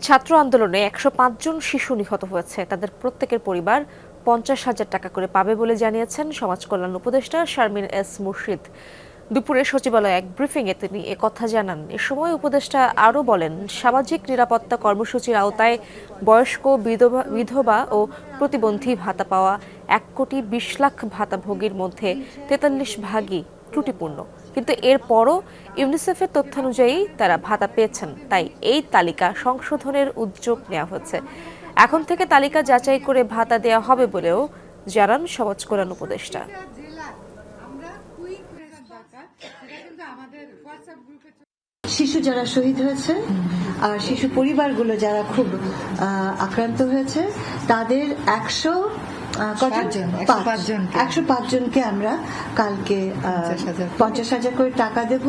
ছাত্র আন্দোলনে ১০৫ জন শিশু নিহত হয়েছে। তাদের প্রত্যেকের পরিবার ৫০,০০০ টাকা করে পাবে বলে জানিয়েছেন সমাজ কল্যাণ উপদেষ্টা শারমিন এস মুর্শিদ। দুপুরে সচিবালয়ে এক ব্রিফিংয়ে তিনি একথা জানান। এ সময় উপদেষ্টা আরও বলেন, সামাজিক নিরাপত্তা কর্মসূচির আওতায় বয়স্ক, বিধবা ও প্রতিবন্ধী ভাতা পাওয়া ১,২০,০০,০০০ ভাতাভোগীর মধ্যে ৪৩ ভাগই ত্রুটিপূর্ণ। কিন্তু এরপরও ইউনিসেফের তথ্যানুযায়ী তারা ভাতা পেয়েছেন। তাই এই তালিকা সংশোধনের উদ্যোগ নেওয়া হচ্ছে। এখন থেকে তালিকা যাচাই করে ভাতা দেওয়া হবে বলেও জানান সমাজ কল্যাণ উপদেষ্টা। শিশু যারা শহীদ হয়েছে আর শিশু পরিবারগুলো যারা খুব আক্রান্ত হয়েছে তাদের ১০৫ জনকে আমরা কালকে ৫০,০০০ করে টাকা দেব।